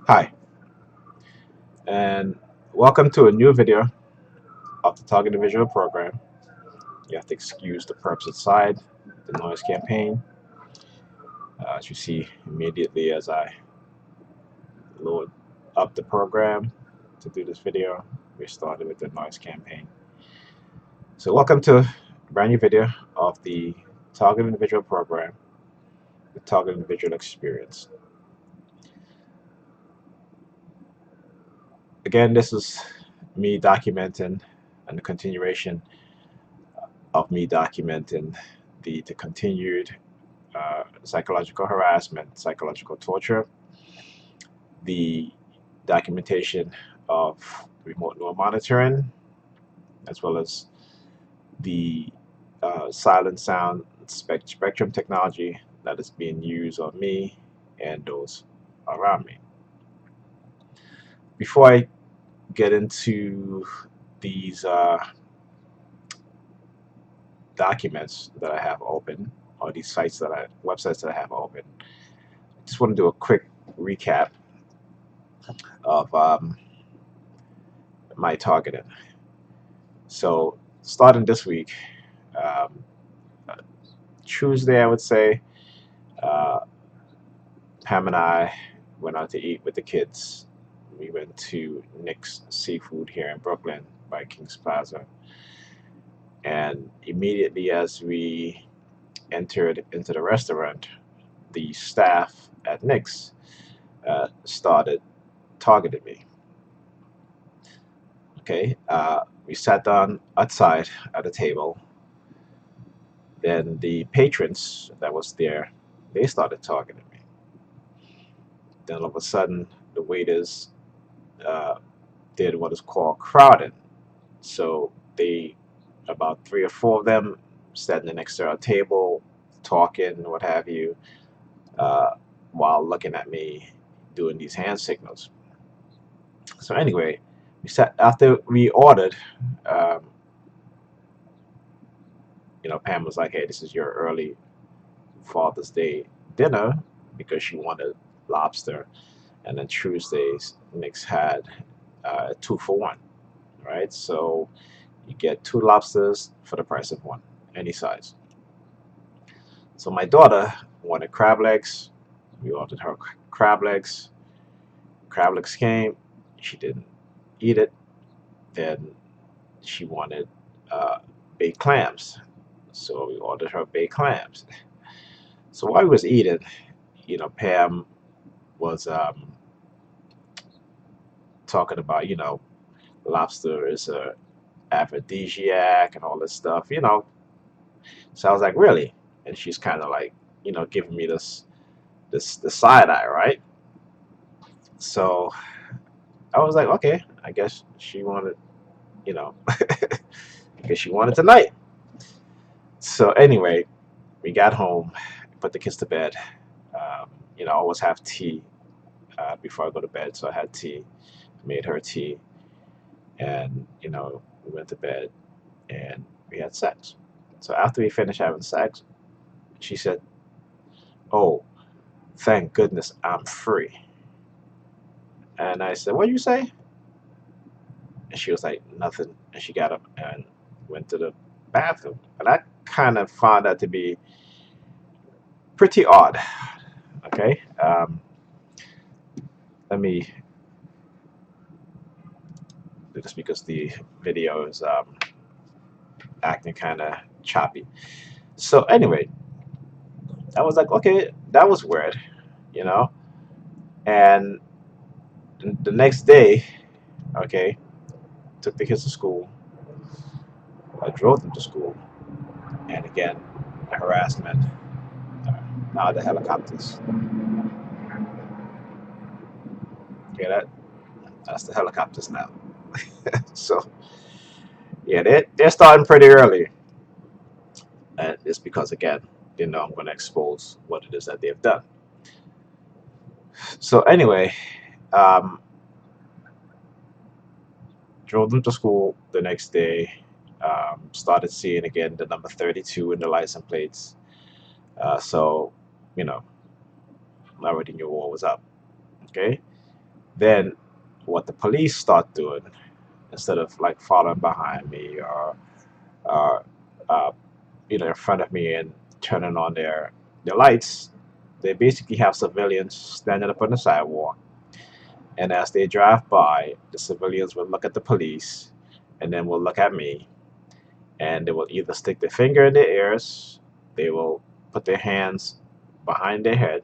Hi, and welcome to a new video of the Targeted Visual Program. You have to excuse the perps inside the noise campaign. As you see immediately as I load up the program to do this video, we started with the noise campaign. So welcome to a brand new video of the Targeted Visual Program, the Targeted Visual Experience. Again, this is me documenting and the continuation of me documenting the continued psychological harassment, psychological torture, the documentation of remote neural monitoring, as well as the silent sound spectrum technology that is being used on me and those around me. Before I get into these documents that I have open, or these websites that I have open, I just want to do a quick recap of my targeting. So starting this week, um, Tuesday, I would say, uh, Pam and I went out to eat with the kids. We went to Nick's Seafood here in Brooklyn by Kings Plaza. And immediately as we entered into the restaurant, the staff at Nick's started targeting me. Okay, we sat down outside at a table. Then the patrons that was there, they started targeting me. Then all of a sudden, the waiters uh, did what is called crowding. So they, about three or four of them, standing next to our table, talking, what have you, uh, while looking at me doing these hand signals. So anyway, we sat after we ordered. Um, Pam was like, "Hey, this is your early Father's Day dinner," because she wanted lobster. And then Tuesdays, Nick's had 2 for 1, right? So you get 2 lobsters for the price of one, any size. So my daughter wanted crab legs. We ordered her crab legs. Crab legs came. She didn't eat it. Then she wanted uh, baked clams. So we ordered her baked clams. So while we was eating, Pam was talking about, lobster is a aphrodisiac and all this stuff. So I was like, really? And she's kind of like, giving me the side eye, right? So I was like, okay, I guess she wanted, you know, I guess she wanted tonight. So anyway, we got home, put the kids to bed. I always have tea before I go to bed, so I had tea, made her tea, and we went to bed and we had sex. So after we finished having sex, she said, "Oh, thank goodness I'm free." And I said, "What did you say?" And she was like, "Nothing." And she got up and went to the bathroom. And I kind of found that to be pretty odd. Okay. Let me do this because the video is acting kind of choppy. So, anyway, I was like, okay, that was weird, you know? And the next day, okay, took the kids to school. I drove them to school. And again, the harassment. Uh, now the helicopters. Okay, that's the helicopters now. So yeah, they're starting pretty early, and it's because again, I'm going to expose what it is that they've done. So anyway, um, drove them to school the next day. Started seeing again the number 32 in the license plates. So you know, I already knew what was up. Okay, Then what the police start doing, instead of like following behind me or uh, uh, in front of me and turning on their lights, they basically have civilians standing up on the sidewalk. And as they drive by, the civilians will look at the police and then will look at me, and they will either stick their finger in their ears, they will put their hands behind their head,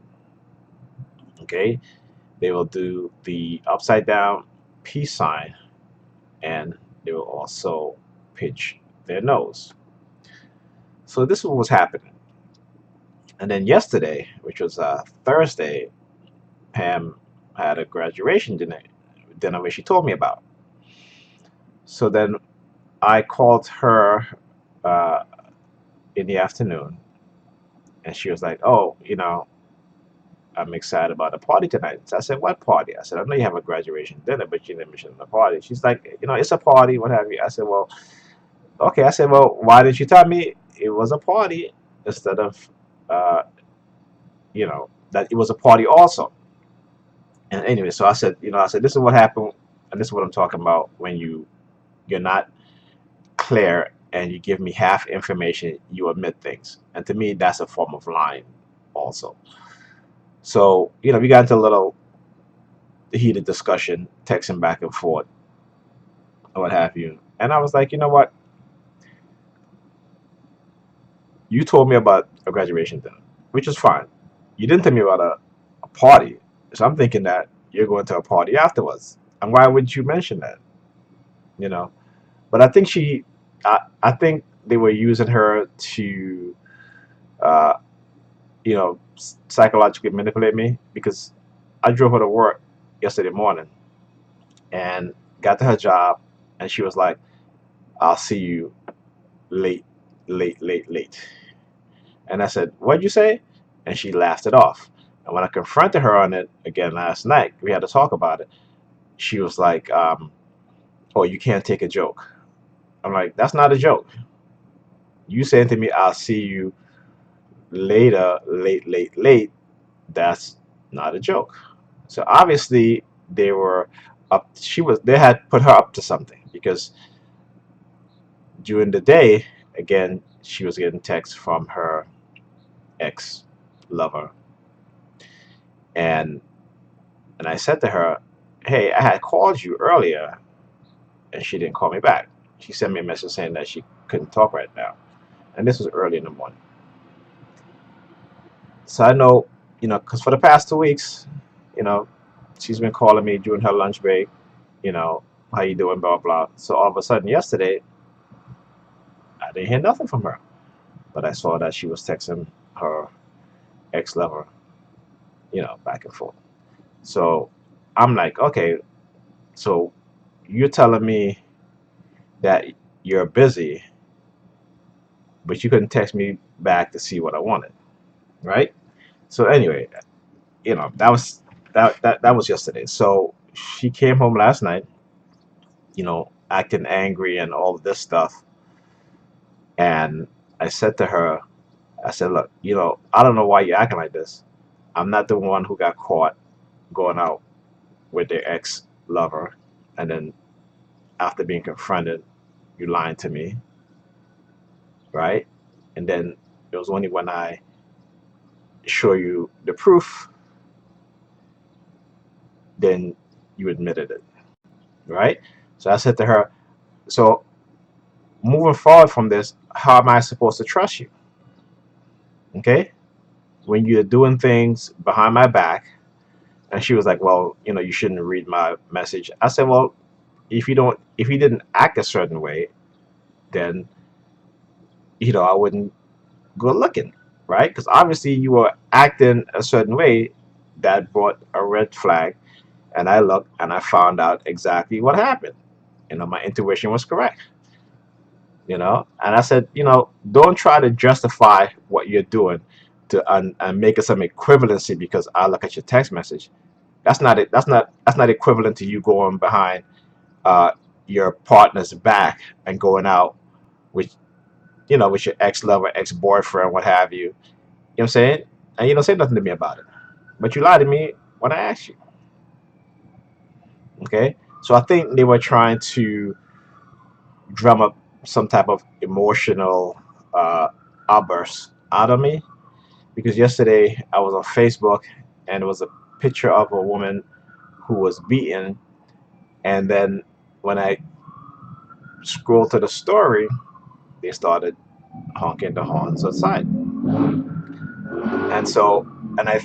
okay? They will do the upside down peace sign, and they will also pinch their nose. So this is what was happening. And then yesterday, which was Thursday, Pam had a graduation dinner where she told me about. So then I called her uh, in the afternoon, and she was like, "Oh, I'm excited about the party tonight." So I said, "What party?" I said, "I know you have a graduation dinner, but you didn't mention the party." She's like, "It's a party, what have you." I said, "Well, okay." I said, "Well, why didn't you tell me it was a party instead of, uh, that it was a party also?" And anyway, so I said, "This is what happened, and this is what I'm talking about when you're not clear and you give me half information, you omit things. And to me, that's a form of lying also." So, we got into a little heated discussion, texting back and forth, or what have you. And I was like, you know what? You told me about a graduation dinner, which is fine. You didn't tell me about a party. So I'm thinking that you're going to a party afterwards. And why would you mention that? You know? But I think they were using her to, uh, psychologically manipulate me, because I drove her to work yesterday morning and got to her job, and she was like, "I'll see you late, late, late, late." And I said, "What'd you say?" And she laughed it off. And when I confronted her on it again last night, we had to talk about it. She was like, "Oh, you can't take a joke." I'm like, "That's not a joke. You saying to me, 'I'll see you later, late, late, late,' that's not a joke." So obviously they were up. They had put her up to something, because during the day, again, she was getting texts from her ex lover, and I said to her, "Hey, I had called you earlier, and she didn't call me back. She sent me a message saying that she couldn't talk right now," and this was early in the morning. So I know, because for the past 2 weeks, you know, she's been calling me during her lunch break, you know, "How you doing?" Blah blah. So all of a sudden yesterday, I didn't hear nothing from her, but I saw that she was texting her ex lover, back and forth. So I'm like, okay, so you're telling me that you're busy, but you couldn't text me back to see what I wanted, right? So anyway, that was yesterday. So she came home last night, acting angry and all of this stuff, and I said to her, I said, "Look, I don't know why you're acting like this. I'm not the one who got caught going out with their ex lover, and then after being confronted, you lying to me, right? And then it was only when I show you the proof, then you admitted it, right?" So I said to her, "So moving forward from this, how am I supposed to trust you? Okay, when you're doing things behind my back." And she was like, "Well, you shouldn't read my message." I said, "Well, if you didn't act a certain way, then I wouldn't go looking, right? Because obviously you were acting a certain way that brought a red flag, and I looked and I found out exactly what happened. My intuition was correct. And I said, don't try to justify what you're doing and make it some equivalency because I look at your text message. That's not it. That's not equivalent to you going behind uh, your partner's back and going out with with your ex lover, ex boyfriend, what have you. You know what I'm saying? And you don't say nothing to me about it. But you lied to me when I asked you." Okay, so I think they were trying to drum up some type of emotional uh, outburst out of me, because yesterday I was on Facebook and it was a picture of a woman who was beaten, and then when I scrolled to the story, they started honking the horns outside. And so, and I,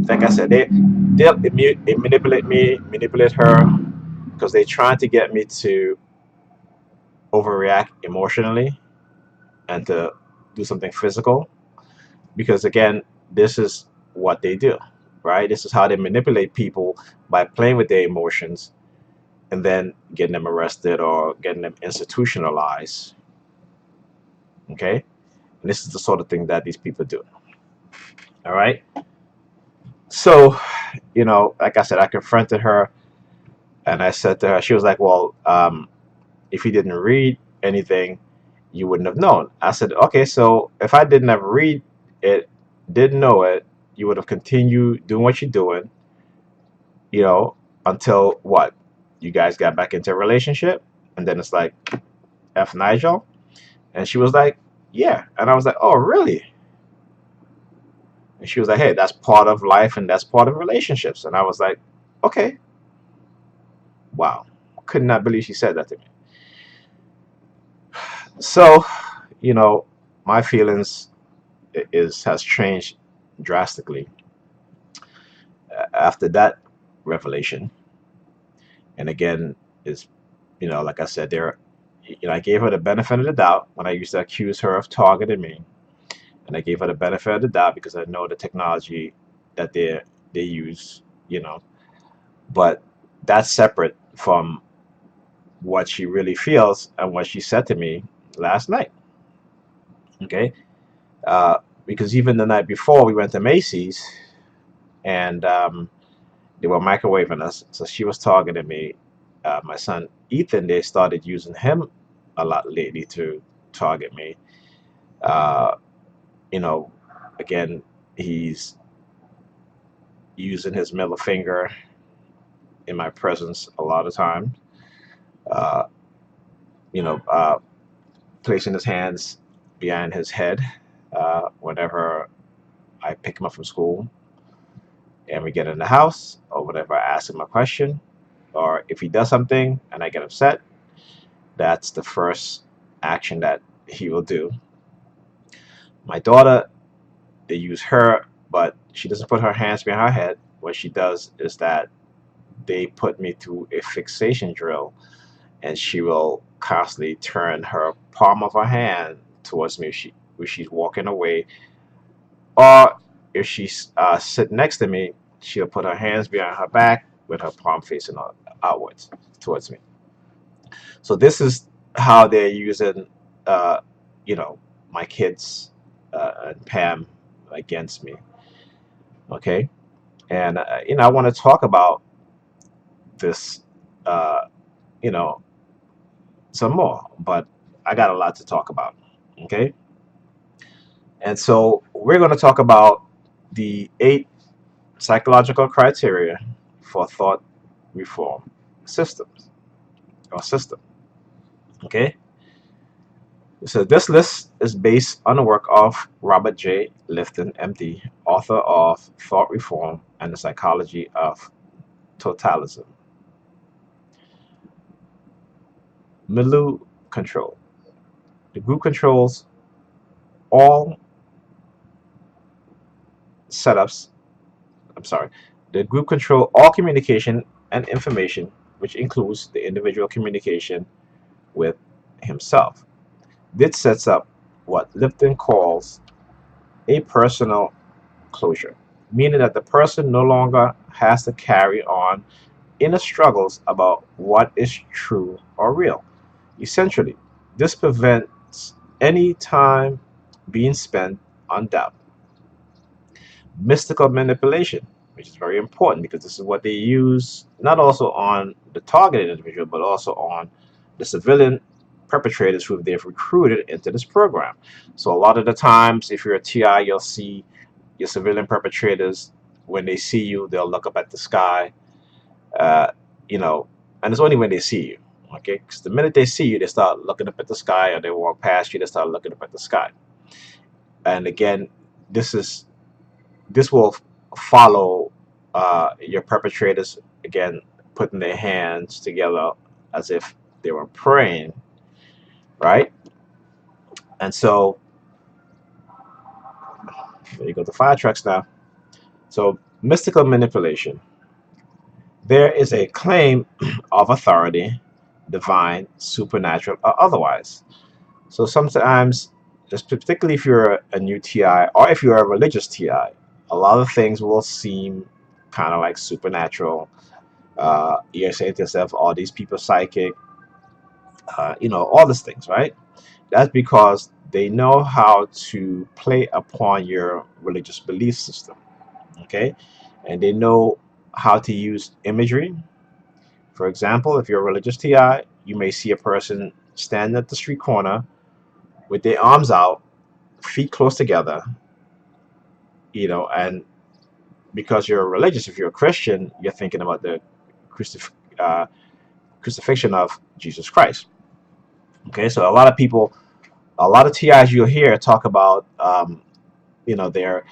like I said, they manipulate me, manipulate her, because they trying to get me to overreact emotionally and to do something physical. Because again, this is what they do, right? This is how they manipulate people, by playing with their emotions and then getting them arrested or getting them institutionalized. Okay, and this is the sort of thing that these people do. All right. So, like I said, I confronted her and I said to her, she was like, well, if you didn't read anything, you wouldn't have known. I said, okay, so if I didn't ever read it, didn't know it, you would have continued doing what you're doing, you know, until what? You guys got back into a relationship? And then it's like, F Nigel? And she was like, yeah. And I was like, oh, really? And she was like, hey, that's part of life and that's part of relationships. And I was like, okay, wow. Could not believe she said that to me. So, you know, my feelings is has changed drastically after that revelation. And again, is like I said, I gave her the benefit of the doubt when I used to accuse her of targeting me, and I gave her the benefit of the doubt because I know the technology that they use, you know. But that's separate from what she really feels and what she said to me last night. Okay, uh, because even the night before we went to Macy's, and they were microwaving us, so she was targeting me. My son Ethan, they started using him a lot lately to target me. Uh, you know, again, he's using his middle finger in my presence a lot of times. Uh, you know, placing his hands behind his head whenever I pick him up from school and we get in the house, or whenever I ask him a question, or if he does something and I get upset, that's the first action that he will do. My daughter, they use her, but she doesn't put her hands behind her head. What she does is that they put me through a fixation drill, and she will constantly turn her palm of her hand towards me if she's walking away, or if she's sitting next to me, she'll put her hands behind her back with her palm facing outwards towards me. So this is how they're using, uh, you know, my kids and Pam against me. Okay, and I want to talk about this, uh, you know, some more, but I got a lot to talk about. Okay, and so we're going to talk about the 8 psychological criteria for thought reform systems or system. Okay, so this list is based on the work of Robert J. Lifton, MD, author of Thought Reform and the Psychology of Totalism. Milieu control. The group controls all setups. I'm sorry. The group control all communication and information, which includes the individual communication with himself. This sets up what Lipton calls a personal closure, meaning that the person no longer has to carry on inner struggles about what is true or real. Essentially, this prevents any time being spent on doubt. Mystical manipulation, which is very important because this is what they use not also on the targeted individual, but also on the civilian perpetrators who they've recruited into this program. So a lot of the times, if you're a TI, you'll see your civilian perpetrators, when they see you, they'll look up at the sky. Uh, you know, and it's only when they see you. Okay, because the minute they see you, they start looking up at the sky, or they walk past you, they start looking up at the sky. And again, this is this will follow your perpetrators again, putting their hands together as if they were praying, right? And so there you go, the fire trucks now. So mystical manipulation. There is a claim of authority, divine, supernatural, or otherwise. So sometimes, just particularly if you're a new TI or if you're a religious TI, a lot of things will seem kind of like supernatural. You're saying to yourself, "All these people psychic," all these things, right? That's because they know how to play upon your religious belief system, okay? And they know how to use imagery. For example, if you're a religious TI, you may see a person standing at the street corner with their arms out, feet close together, and because you're religious, if you're a Christian, you're thinking about the crucif- uh, crucifixion of Jesus Christ. Okay, so a lot of TIs you'll hear talk about, they're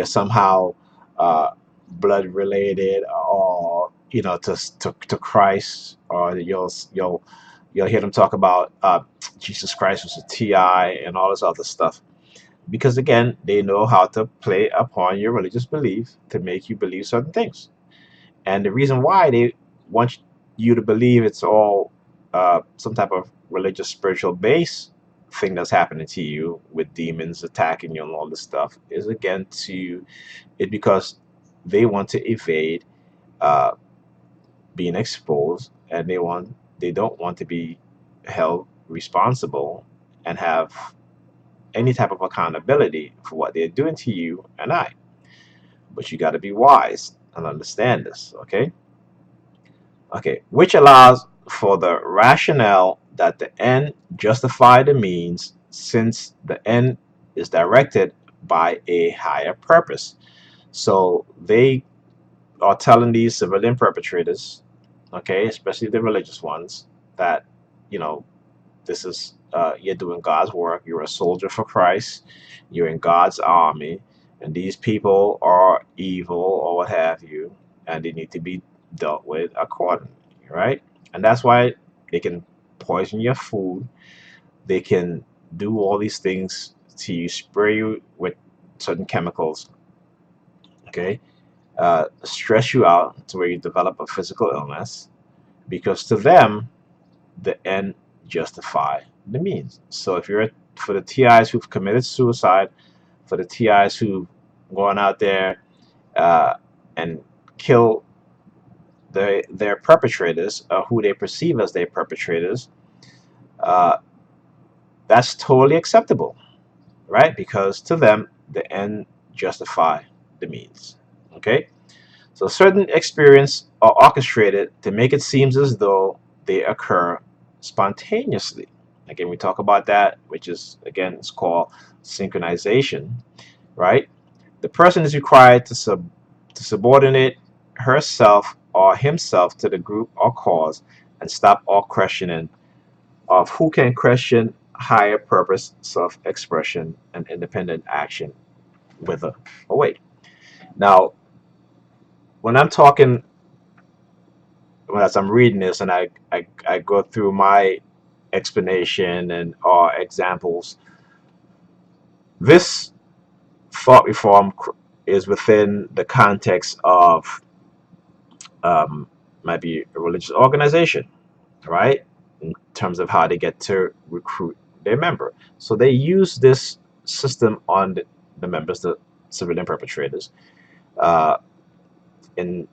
somehow uh, blood related, or to Christ, or you'll hear them talk about Jesus Christ was a TI and all this other stuff, because again they know how to play upon your religious belief to make you believe certain things. And the reason why they want you to believe it's all some type of religious spiritual base thing that's happening to you with demons attacking you and all this stuff is again to it because they want to evade uh, being exposed, and they don't want to be held responsible and have any type of accountability for what they're doing to you and I. But you got to be wise and understand this, okay? Okay, which allows for the rationale that the end justify the means, since the end is directed by a higher purpose. So they are telling these civilian perpetrators, okay, especially the religious ones, that you know this is you're doing God's work. You're a soldier for Christ. You're in God's army, and these people are evil or what have you, and they need to be dealt with accordingly, right? And that's why they can poison your food. They can do all these things to you, spray you with certain chemicals, okay, stress you out to where you develop a physical illness, because to them the end justify the means. So if you're for the TIs who've committed suicide, for the TIs who've gone out there uh, and kill their perpetrators, who they perceive as their perpetrators, uh, that's totally acceptable, right? Because to them, the end justify the means. Okay, so certain experience are orchestrated to make it seem as though they occur spontaneously. Again, we talk about that, which is again it's called synchronization, right? The person is required to subordinate herself or himself to the group or cause and stop all questioning of who can question higher purpose, self-expression, and independent action with a wait. Now, when I'm talking as I'm reading this and I go through my explanation and examples, this thought reform is within the context of um, might be a religious organization, right? In terms of how they get to recruit their member. So they use this system on the members, the civilian perpetrators, uh, in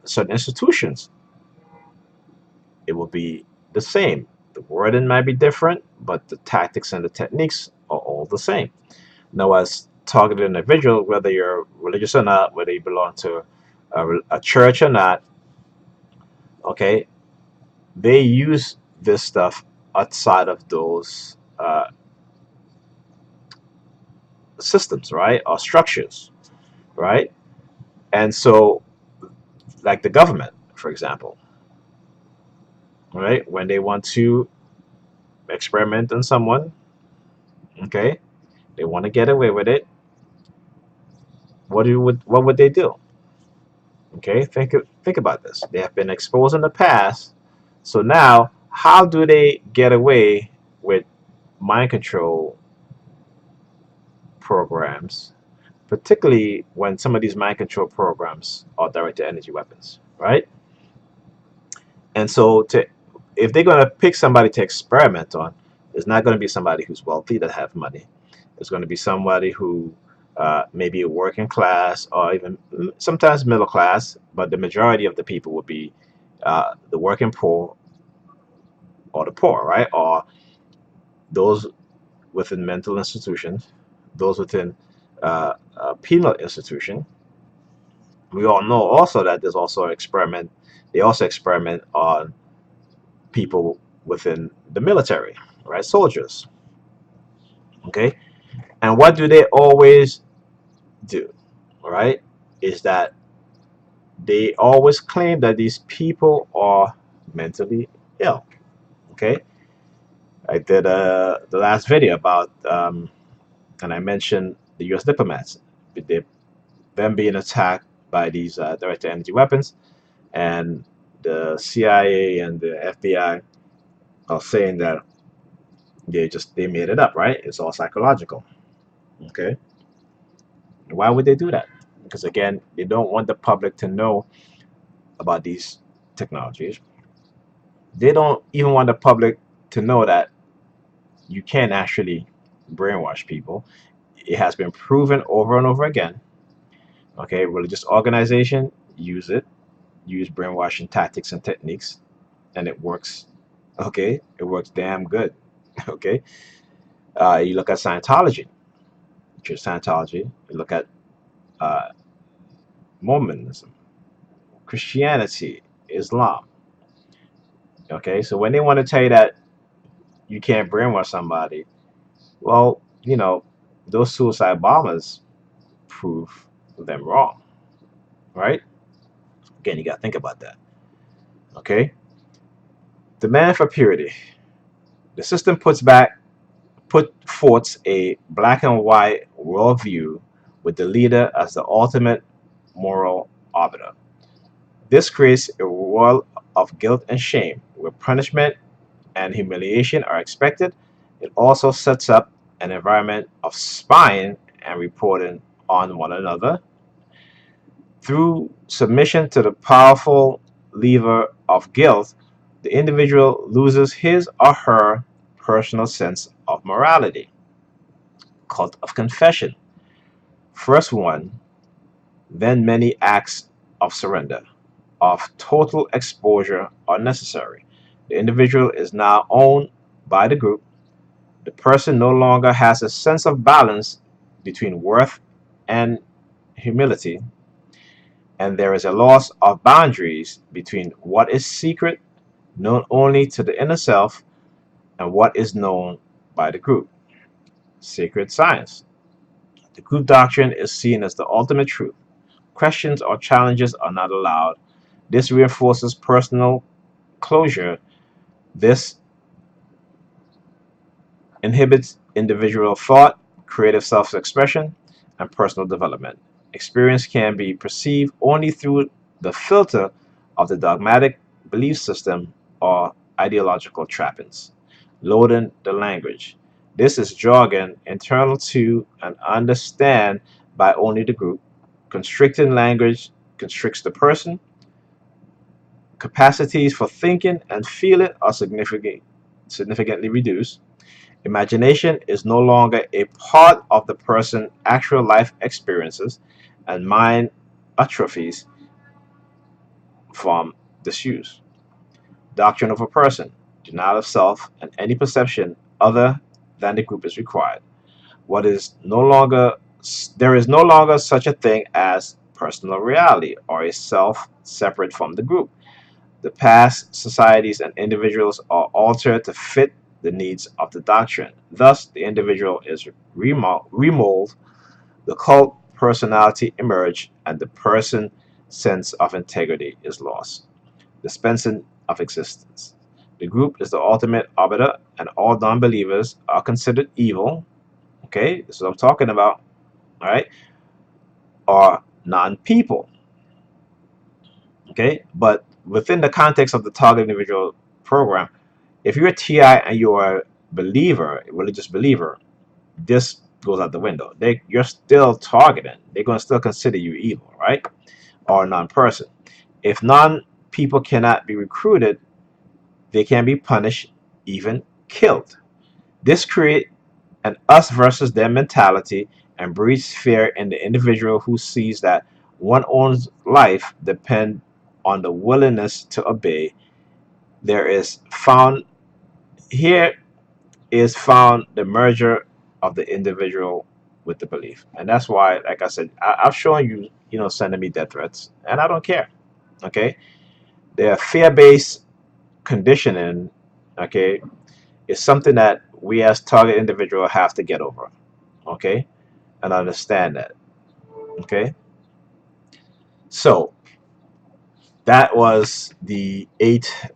certain institutions. It will be the same. The wording might be different, but the tactics and the techniques are all the same. Now, as targeted individual, whether you're religious or not, whether you belong to a church or not, okay, they use this stuff outside of those systems, right, or structures, right? And so, like the government, for example. right? When they want to experiment on someone, okay, they want to get away with it. What would they do? Okay, think about this. They have been exposed in the past, so now how do they get away with mind control programs, particularly when some of these mind control programs are directed energy weapons, right? And so to if they're going to pick somebody to experiment on, it's not going to be somebody who's wealthy that have money. It's going to be somebody who maybe a working class or even sometimes middle class, but the majority of the people would be the working poor or the poor, right? Or those within mental institutions, those within penal institution. We all know also that there's also an experiment. They also experiment on people within the military, right? Soldiers. Okay. And what do they always do? Right? Is that they always claim that these people are mentally ill. Okay. I did the last video about, and I mentioned the U.S. diplomats, they, them being attacked by these direct energy weapons, and the CIA and the FBI are saying that they made it up, right? It's all psychological. Okay. Why would they do that? Because again, they don't want the public to know about these technologies. They don't even want the public to know that you can actually brainwash people. It has been proven over and over again. Okay, religious organization use brainwashing tactics and techniques, and it works. Okay, it works damn good. Okay, you look at Scientology, Church Scientology. You look at uh, Mormonism, Christianity, Islam. Okay, so when they want to tell you that you can't brainwash somebody, well, those suicide bombers prove them wrong, right? Again, you got to think about that. Okay, demand for purity. The system put forth a black and white worldview with the leader as the ultimate moral arbiter. This creates a world of guilt and shame, where punishment and humiliation are expected. It also sets up an environment of spying and reporting on one another. Through submission to the powerful lever of guilt, the individual loses his or her personal sense of morality. Cult of confession. First one, then many acts of surrender, of total exposure are necessary. The individual is now owned by the group. The person no longer has a sense of balance between worth and humility, and there is a loss of boundaries between what is secret, known only to the inner self, and what is known by the group. Sacred science. The group doctrine is seen as the ultimate truth. Questions or challenges are not allowed. This reinforces personal closure. This inhibits individual thought, creative self expression, and personal development. Experience can be perceived only through the filter of the dogmatic belief system or ideological trappings. Loading the language. This is jargon internal to and understand by only the group. Constricting language constricts the person. Capacities for thinking and feeling are significantly reduced. Imagination is no longer a part of the person's actual life experiences, and mind atrophies from disuse. Doctrine of a person, denial of self, and any perception other than the group is required. What is no longer There is no longer such a thing as personal reality or a self separate from the group. The past societies and individuals are altered to fit the needs of the doctrine. Thus, the individual is remolded, the cult personality emerge, and the person sense of integrity is lost. Dispensing of existence. The group is the ultimate arbiter, and all non-believers are considered evil. Okay, this is what I'm talking about. All right, are non-people. Okay, but within the context of the target individual program, if you're a TI and you're a believer, a religious believer, this goes out the window. You're still targeting. They're going to still consider you evil, right? Or a non-person. If non-people cannot be recruited, they can be punished, even killed. This creates an us versus them mentality and breeds fear in the individual who sees that one's own life depends on the willingness to obey. There is found here is found the merger of the individual with the belief, and that's why, like I said, I've shown you, sending me death threats, and I don't care. Okay, the fear-based conditioning, okay, is something that we as target individual have to get over. Okay, and understand that. Okay, so that was the 8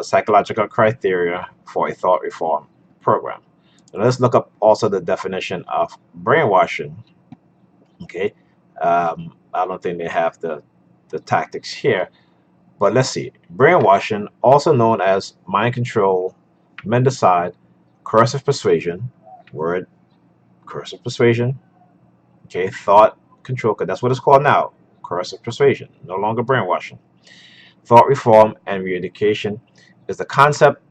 psychological criteria for a thought reform program. And let's look up also the definition of brainwashing. Okay, I don't think they have the tactics here, but let's see. Brainwashing, also known as mind control, mendicide, coercive persuasion, word coercive persuasion. Okay, thought control, because that's what it's called now. Coercive persuasion, no longer brainwashing. Thought reform and re-education is the concept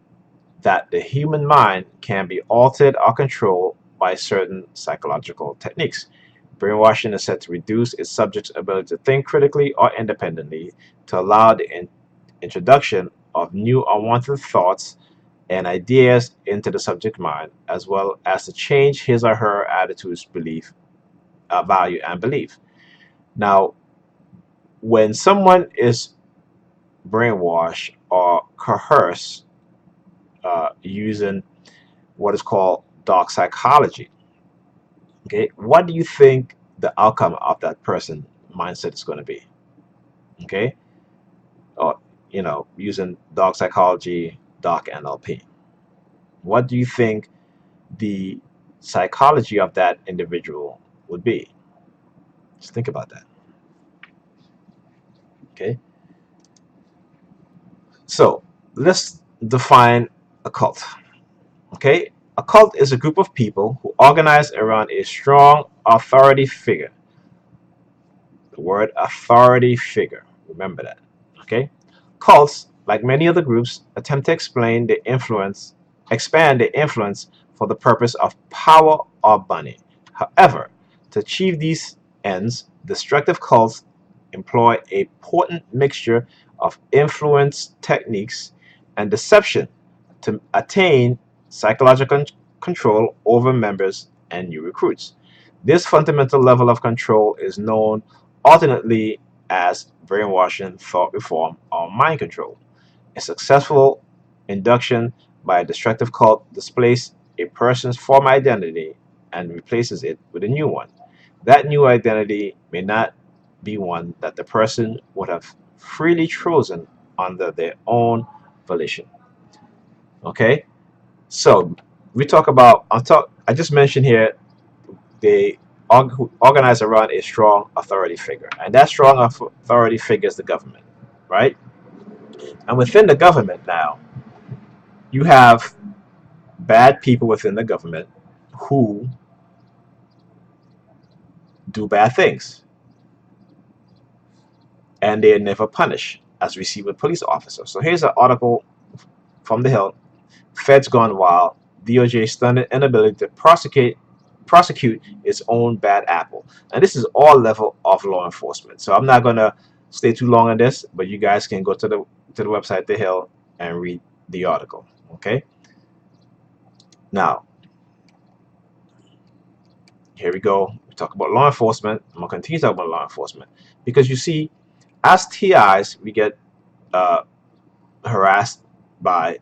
that the human mind can be altered or controlled by certain psychological techniques. Brainwashing is said to reduce its subject's ability to think critically or independently, to allow the introduction of new unwanted thoughts and ideas into the subject mind, as well as to change his or her attitudes, belief, value, and belief. Now, when someone is brainwashed or coerced using what is called dark psychology, okay, what do you think the outcome of that person mindset is going to be? Okay, or using dark psychology, dark NLP, what do you think the psychology of that individual would be? Just think about that. Okay, so let's define a cult. Okay, a cult is a group of people who organize around a strong authority figure. The word authority figure, remember that. Okay, cults, like many other groups, attempt to expand their influence for the purpose of power or money. However, to achieve these ends, destructive cults employ a potent mixture of influence techniques and deception to attain psychological control over members and new recruits. This fundamental level of control is known alternately as brainwashing, thought reform, or mind control. A successful induction by a destructive cult displaces a person's former identity and replaces it with a new one. That new identity may not be one that the person would have freely chosen under their own volition. Okay? So we talk about I just mentioned here they organize around a strong authority figure, and that strong authority figure is the government, right? And within the government now, you have bad people within the government who do bad things, and they are never punished, as we see with police officers. So here's an article from the Hill: Feds gone wild. DOJ stunned inability to prosecute its own bad apple. And this is all level of law enforcement. So I'm not gonna stay too long on this, but you guys can go to the website The Hill and read the article. Okay. Now here we go. We talk about law enforcement. I'm gonna continue to talk about law enforcement because you see, as TIs, we get uh, harassed by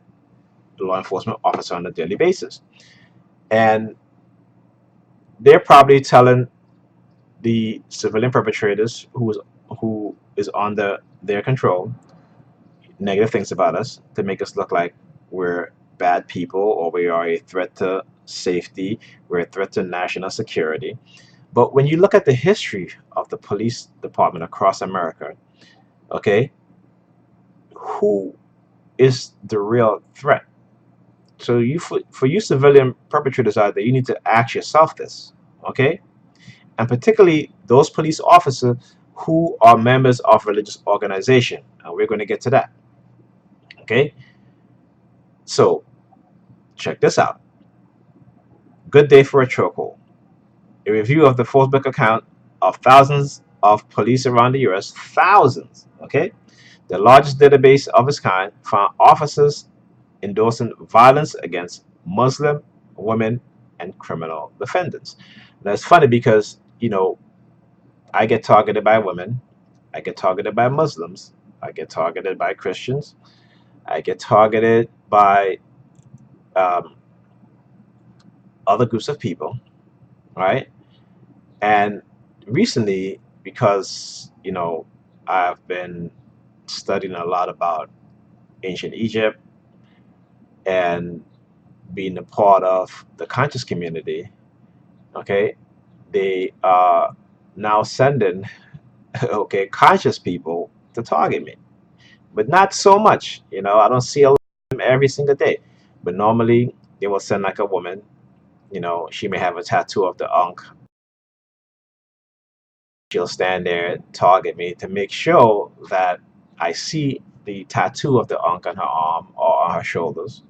the law enforcement officer on a daily basis, and they're probably telling the civilian perpetrators who is under their control, negative things about us to make us look like we're bad people or we are a threat to safety, we're a threat to national security. But when you look at the history of the police department across America, okay, who is the real threat? So for you civilian perpetrators out there, you need to ask yourself this, okay? And particularly those police officers who are members of religious organization. And we're going to get to that, okay? So check this out. Good day for a chokehold. A review of the Facebook account of thousands of police around the US, thousands, okay? The largest database of its kind found officers endorsing violence against Muslim women and criminal defendants. Now it's funny because, I get targeted by women, I get targeted by Muslims, I get targeted by Christians, I get targeted by um, other groups of people, right? And recently, because, I've been studying a lot about ancient Egypt and being a part of the conscious community, okay, they are now sending, okay, conscious people to target me, but not so much. I don't see a lot of them every single day, but normally they will send like a woman. She may have a tattoo of the Ankh. She'll stand there, target me to make sure that I see the tattoo of the Ankh on her arm or on her shoulders.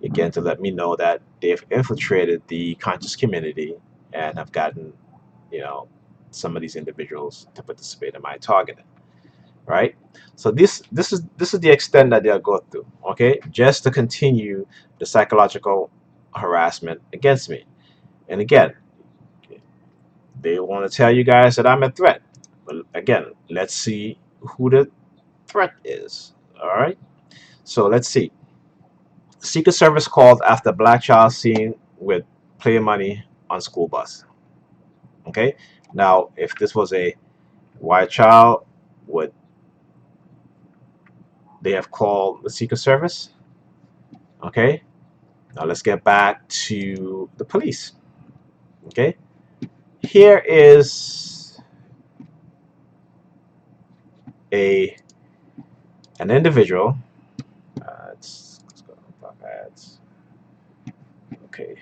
Again, to let me know that they've infiltrated the conscious community and have gotten, you know, some of these individuals to participate in my targeting. Right? So this is the extent that they'll go through, okay, just to continue the psychological harassment against me. And again, they want to tell you guys that I'm a threat. But again, let's see who the threat is. All right. So let's see. Secret Service called after black child seen with play money on school bus. Okay. Now, if this was a white child, would they have called the Secret Service? Okay. Now let's get back to the police. Okay. Here is a an individual. Let's go to top ads. Okay.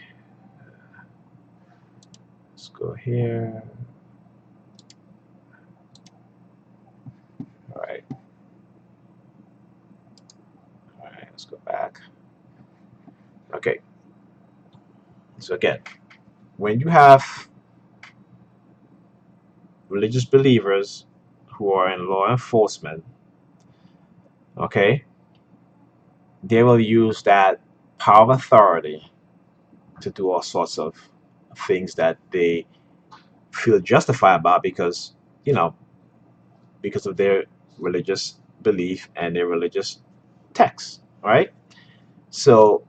Let's go here. All right. All right. Let's go back. Okay. So again, when you have religious believers who are in law enforcement, okay, they will use that power of authority to do all sorts of things that they feel justified about because, you know, because of their religious belief and their religious texts, right? So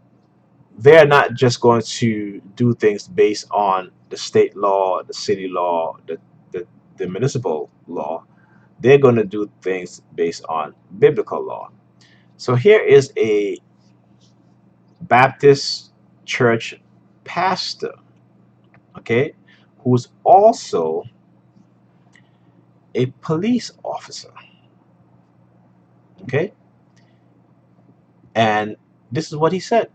they're not just going to do things based on the state law, the city law, the municipal law. They're going to do things based on biblical law. So here is a Baptist church pastor, okay, who's also a police officer, okay? And this is what he said,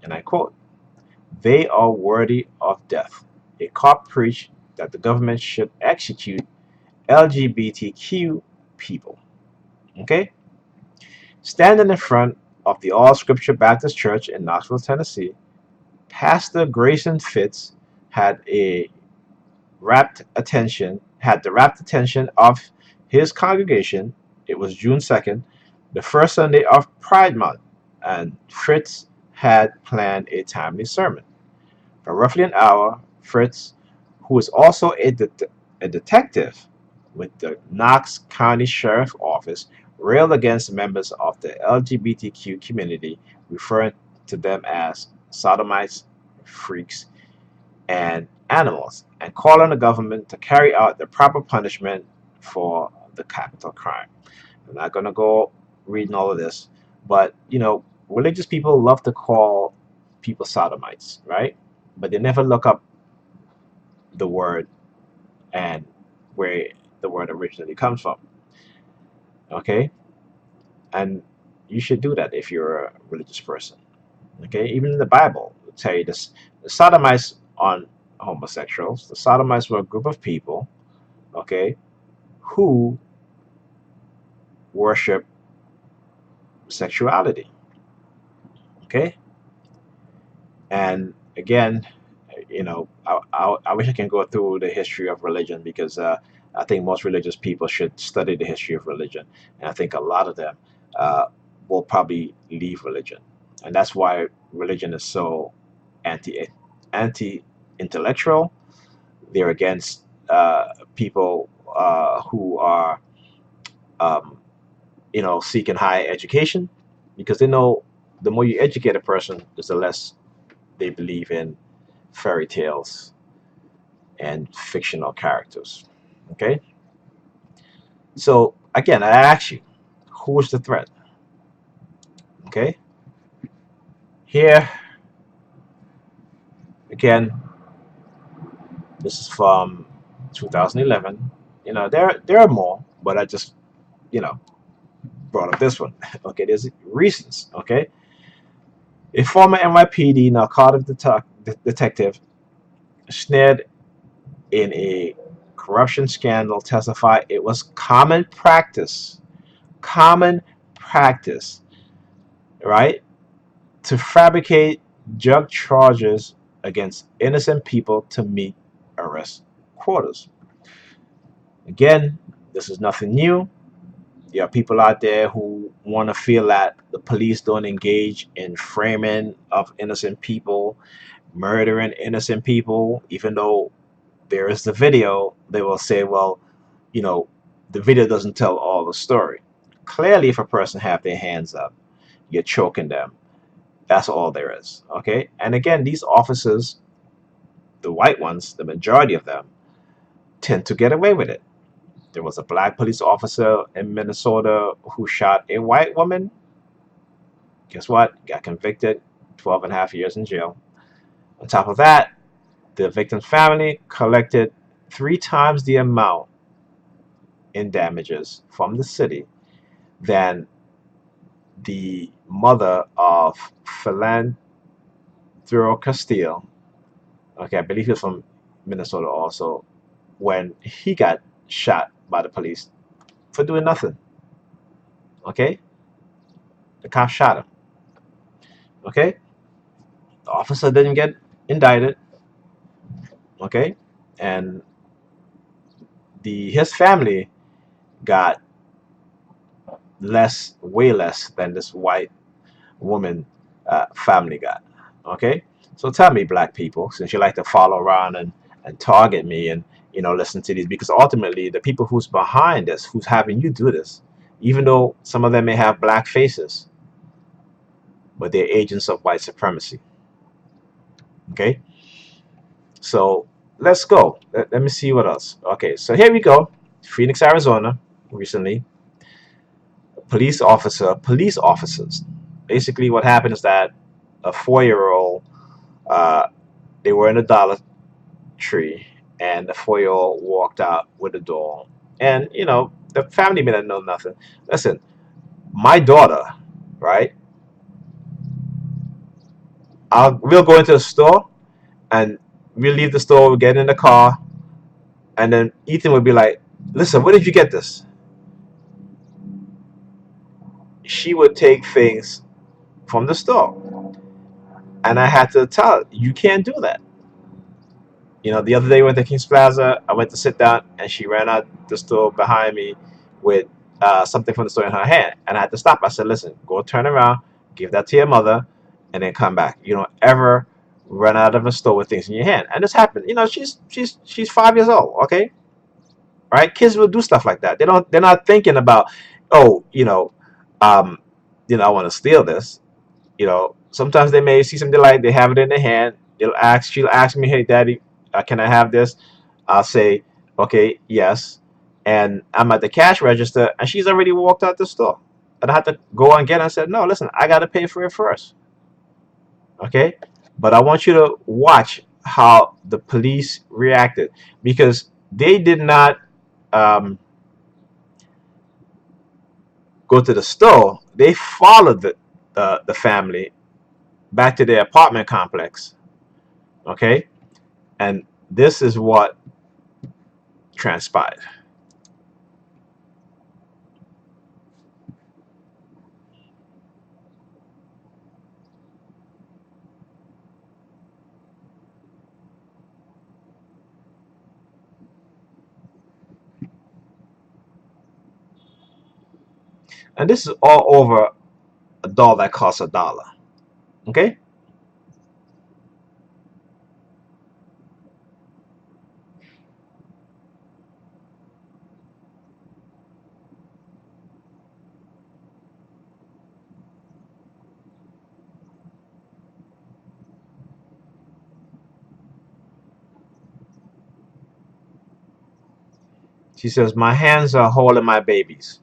and I quote, "They are worthy of death. A cop preached that the government should execute LGBTQ people." Okay? Standing in front of the All Scripture Baptist Church in Knoxville, Tennessee, Pastor Grayson Fitz had the rapt attention of his congregation. It was June 2nd, the first Sunday of Pride Month, and Fritz had planned a timely sermon. For roughly an hour, Fritz, who is also a detective with the Knox County Sheriff's Office, railed against members of the LGBTQ community, referring to them as sodomites, freaks, and animals, and calling on the government to carry out the proper punishment for the capital crime. I'm not going to go reading all of this, but religious people love to call people sodomites, right? But they never look up the word and where the word originally comes from. Okay, and you should do that if you're a religious person. Okay, even in the Bible, it'll tell you this: the sodomites on homosexuals. The sodomites were a group of people, okay, who worship sexuality. Okay, and again, I wish I can go through the history of religion because I think most religious people should study the history of religion, and I think a lot of them uh, will probably leave religion, and that's why religion is so anti anti intellectual. They're against people who are um, seeking higher education because they know the more you educate a person, the less they believe in fairy tales and fictional characters. Okay, so again, I ask you, who is the threat? Okay, here again, this is from 2011. There are more, but I just you know brought up this one. Okay, there's reasons. Okay, a former NYPD narcotic detective snared in a corruption scandal testified it was common practice, right, to fabricate drug charges against innocent people to meet arrest quotas. Again, this is nothing new. There are people out there who want to feel that the police don't engage in framing of innocent people, murdering innocent people, even though there is the video. They will say, well, you know, the video doesn't tell all the story. Clearly, if a person have their hands up, you're choking them. That's all there is. Okay. And again, these officers, the white ones, the majority of them, tend to get away with it. There was a black police officer in Minnesota who shot a white woman. Guess what? Got convicted, 12 and a half years in jail. On top of that, the victim's family collected 3 times the amount in damages from the city than the mother of Philando Castile. Okay, I believe he was from Minnesota also, when he got shot by the police for doing nothing. Okay, the cop shot him. Okay, the officer didn't get indicted. Okay, and the his family got less, way less than this white woman family got. Okay, so tell me, black people, since you like to follow around and target me and listen to these, because ultimately the people who's behind this, who's having you do this, even though some of them may have black faces, but they're agents of white supremacy. Okay, so let's go. Let me see what else. Okay, so here we go. Phoenix, Arizona, recently, police officers. Basically, what happened is that a 4-year-old, uh, they were in a Dollar Tree, and the 4-year-old walked out with a doll, and the family may not know nothing. Listen, my daughter, right? We'll go into the store, and we'll leave the store. We'll get in the car, and then Ethan would be like, "Listen, where did you get this?" She would take things from the store, and I had to tell her, "You can't do that." The other day we went to Kings Plaza. I went to sit down, and she ran out the store behind me with something from the store in her hand, and I had to stop. I said, "Listen, go turn around, give that to your mother, and then come back. You don't ever run out of a store with things in your hand." And this happened. She's 5 years old. Okay, right? Kids will do stuff like that. They're not thinking about, oh, um, I want to steal this. Sometimes they may see something they like, they have it in their hand. She'll ask me, "Hey, daddy, can I have this?" I'll say, "Okay, yes." And I'm at the cash register, and she's already walked out the store. And I had to go and get it. I said, no, listen, I got to pay for it first. Okay. But I want you to watch how the police reacted because they did not um, go to the store. They followed the family back to their apartment complex. Okay. And this is what transpired. And this is all over a doll that costs $1. Okay. She says, my hands are holding my babies.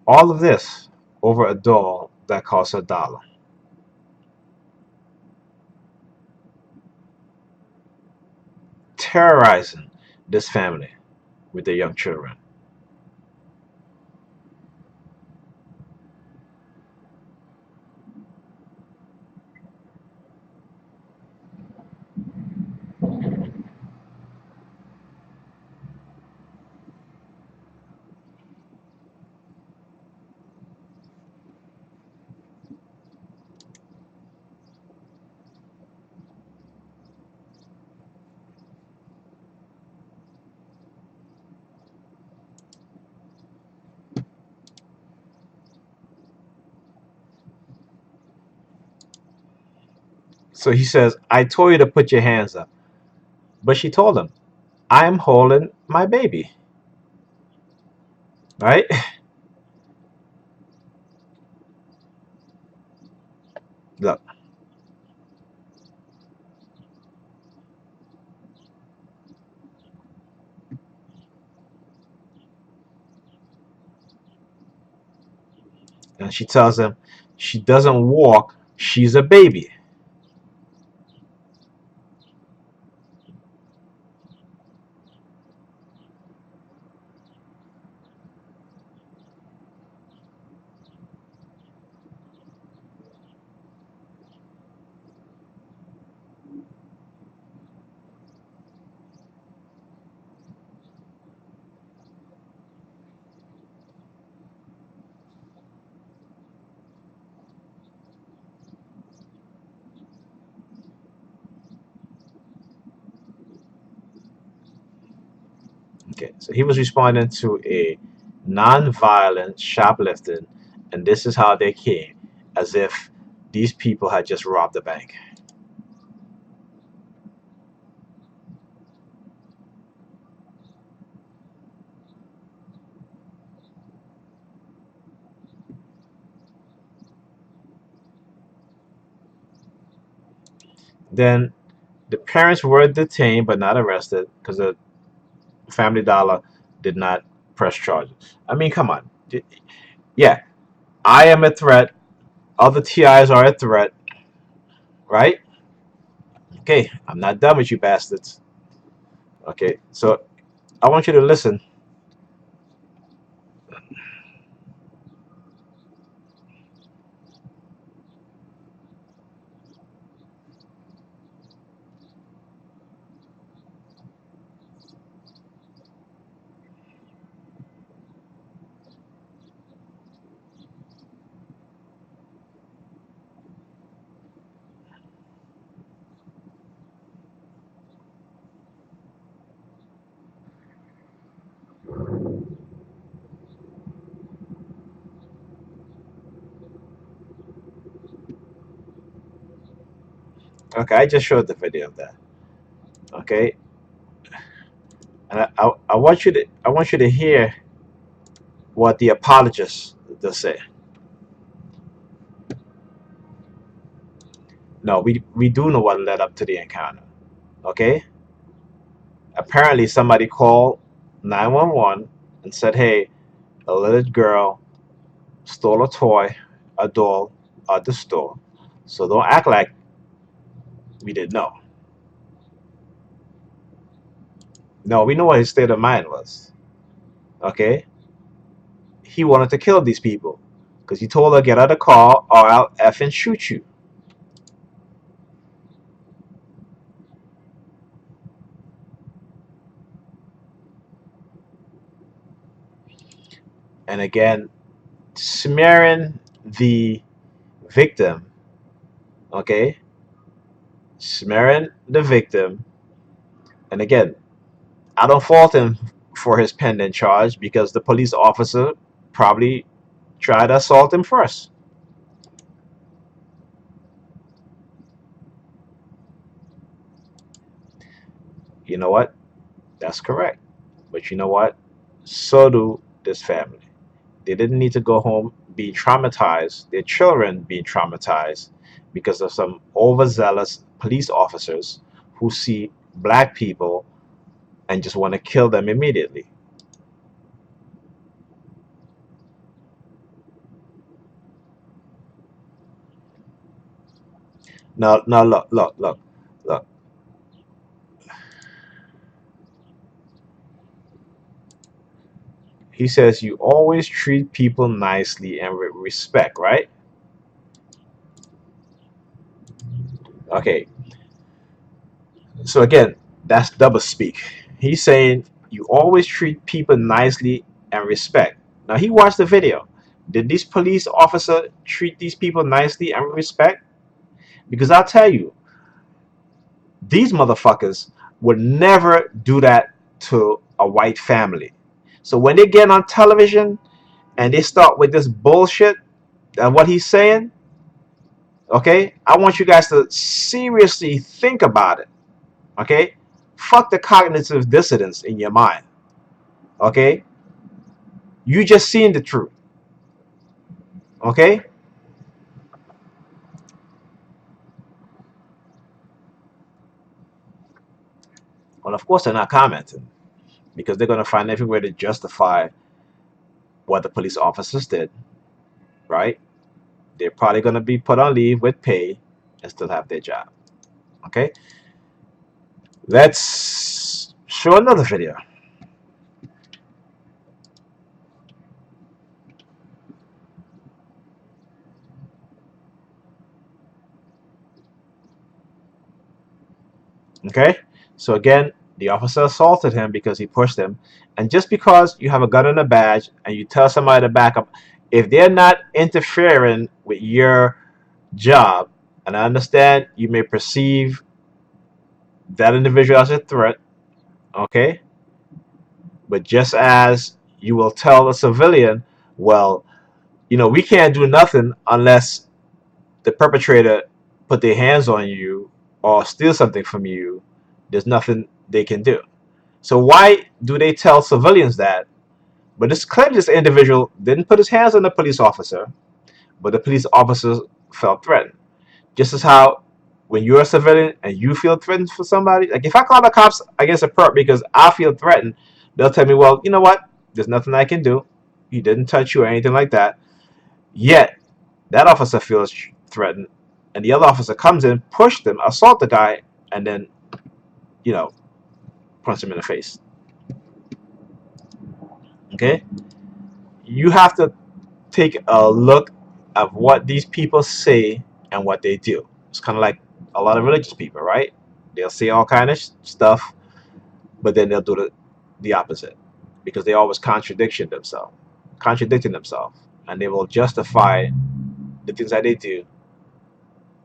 All of this over a doll that costs $1. Terrorizing this family with their young children. So he says, I told you to put your hands up. But she told him, I'm holding my baby. Right? Look. And she tells him she doesn't walk, she's a baby. Okay, so he was responding to a non-violent shoplifting, and this is how they came, as if these people had just robbed the bank. Then the parents were detained but not arrested because the Family Dollar did not press charges. I mean, come on. Yeah, I am a threat. Other TIs are a threat, right? Okay, I'm not done with you bastards. Okay, so I want you to listen. Okay, I just showed the video of that. Okay, and I want you to hear what the apologists to say. No, we do know what led up to the encounter. Okay, apparently somebody called 911 and said, "Hey, a little girl stole a toy, a doll, at the store. So don't act like we didn't know." No, we know what his state of mind was. Okay, he wanted to kill these people because he told her, "Get out of the car or I'll effing shoot you." And again, smearing the victim. Okay, smearing the victim. And again, I don't fault him for his pending charge because the police officer probably tried to assault him first. You know what? That's correct. But you know what? So do this family. They didn't need to go home being traumatized, their children being traumatized because of some overzealous police officers who see black people and just want to kill them immediately. Now, now look. He says you always treat people nicely and with respect, right? Okay, so again, that's double speak. He's saying you always treat people nicely and respect. Now he watched the video. Did these police officer treat these people nicely and respect? Because I'll tell you, these motherfuckers would never do that to a white family. So when they get on television and they start with this bullshit and what he's saying, okay, I want you guys to seriously think about it. Okay, fuck the cognitive dissonance in your mind. Okay, you just seen the truth. Okay, well, of course they're not commenting because they're gonna find every way to justify what the police officers did. Right? They're probably gonna be put on leave with pay and still have their job. Okay, let's show another video. Okay, so again, the officer assaulted him because he pushed him, and just because you have a gun and a badge and you tell somebody to back up, if they're not interfering with your job, and I understand you may perceive that individual as a threat, okay, but just as you will tell a civilian, well, we can't do nothing unless the perpetrator put their hands on you or steal something from you. There's nothing they can do. So why do they tell civilians that? But this clearly, this individual didn't put his hands on the police officer, but the police officers felt threatened. Just as how when you're a civilian and you feel threatened for somebody, like if I call the cops against a perp because I feel threatened, they'll tell me, well, you know what? There's nothing I can do. He didn't touch you or anything like that. Yet that officer feels threatened, and the other officer comes in, pushed him, assault the guy, and then you know punch him in the face. Okay, you have to take a look at what these people say and what they do. It's kind of like a lot of religious people, right? They'll say all kind of stuff, but then they'll do the opposite because they always contradicting themselves, and they will justify the things that they do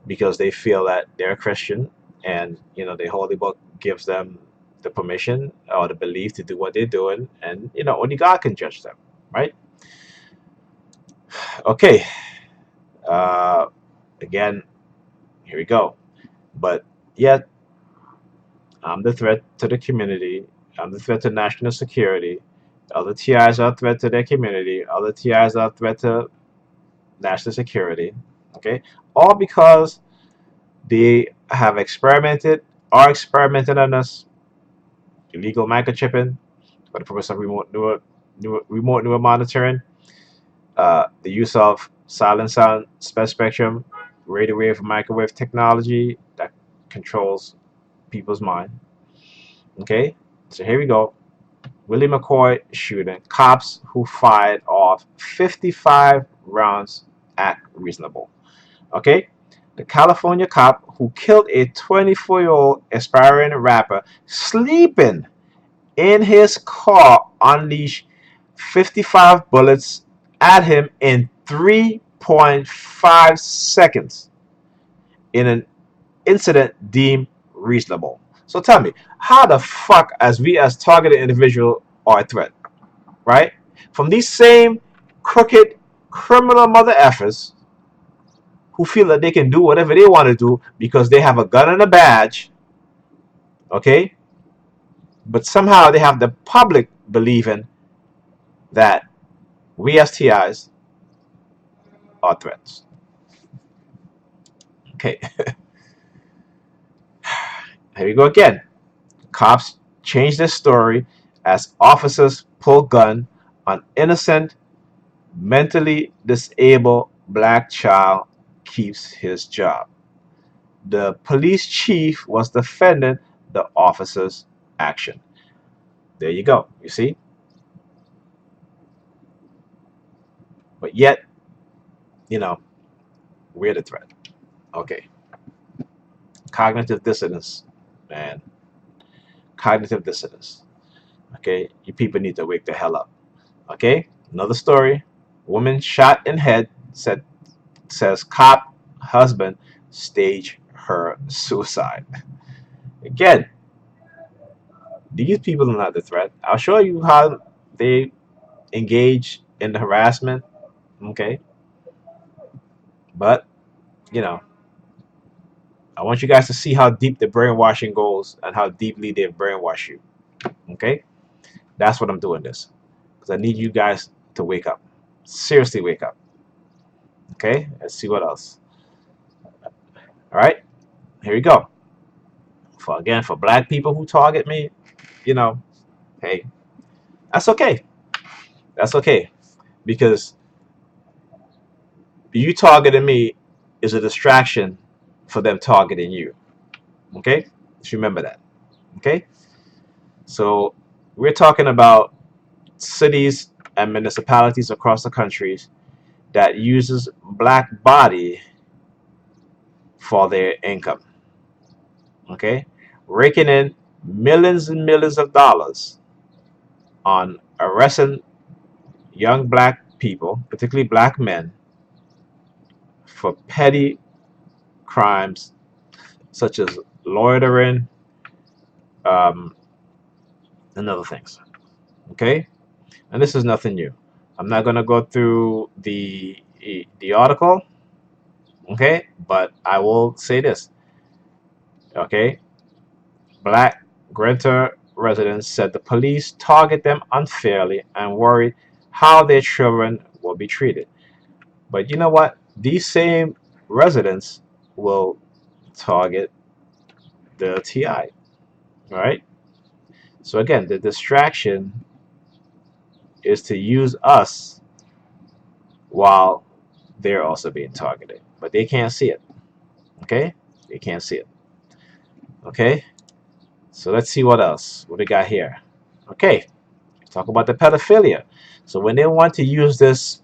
because they feel that they're a Christian and the Holy Book gives them the permission or the belief to do what they're doing, and only God can judge them, right? Okay. Uh, Again, here we go. But yet, I'm the threat to the community. I'm the threat to national security. Other TIs are a threat to their community. Other TIs are a threat to national security. Okay? All because they have experimented, are experimenting on us, illegal microchipping for the purpose of remote neural monitoring, the use of silent sound spectrum, radio wave, microwave technology that controls people's mind. Okay, so here we go. Willie McCoy shooting. Cops who fired off 55 rounds act reasonable. Okay, the California cop who killed a 24-year-old aspiring rapper sleeping in his car unleashed 55 bullets at him in 3.5 seconds in an incident deemed reasonable. So tell me, how the fuck, as we as targeted individual, are a threat, right? From these same crooked criminal mother effers who feel that they can do whatever they want to do because they have a gun and a badge, okay? But somehow they have the public believing that we as TIs are threats. Okay, here we go again. Cops change their story as officers pull gun on innocent, mentally disabled black child keeps his job. The police chief was defending the officer's action. There you go. You see? But yet, you know, we're the threat. Okay. Cognitive dissonance, man. Cognitive dissonance. Okay. You people need to wake the hell up. Okay. Another story. Woman shot in head says cop husband staged her suicide. Again, these people are not the threat. I'll show you how they engage in the harassment. Okay. But, you know, I want you guys to see how deep the brainwashing goes and how deeply they brainwash you. Okay. That's what I'm doing this. Because I need you guys to wake up. Seriously, wake up. Okay. Let's see what else. All right. Here we go. For black people who target me, you know, hey, that's okay. That's okay. Because you targeting me is a distraction for them targeting you. Okay? Just remember that. Okay? So we're talking about cities and municipalities across the countries that uses black body for their income. Okay? Raking in millions and millions of dollars on arresting young black people, particularly black men, for petty crimes such as loitering, um, and other things. Okay, and this is nothing new. I'm not going to go through the article. Okay, but I will say this. Okay, black Greta residents said the police target them unfairly and worried how their children will be treated. But you know what? These same residents will target the TI. All right. So again, the distraction is to use us while they're also being targeted, but they can't see it. Okay, they can't see it. Okay, so let's see what else. What we got here? Okay, talk about the pedophilia. So when they want to use this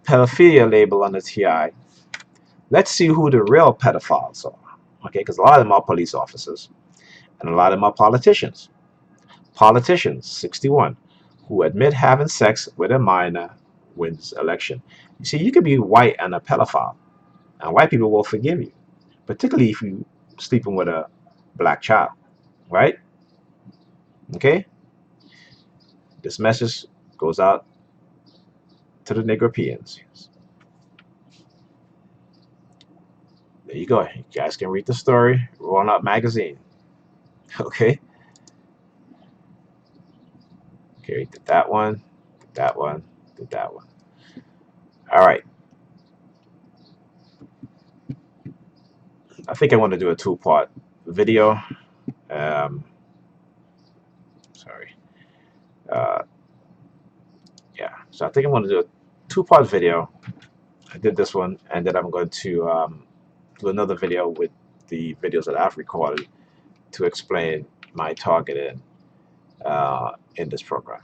pedophilia label on the TI, let's see who the real pedophiles are. Okay, because a lot of them are police officers and a lot of them are politicians. Politicians, 61, who admit having sex with a minor wins election. You see, you could be white and a pedophile, and white people will forgive you, particularly if you sleeping with a black child, right? Okay, this message goes out to the Negropeans. There There you go. You guys can read the story. Roll Up Magazine. Okay. Okay, did that one, did that one, did that one. All right. I think I want to do a two-part video. Um, sorry. Uh, yeah. So I think I'm going to do a two-part video. I did this one, and then I'm going to do another video with the videos that I've recorded to explain my targeting in this program.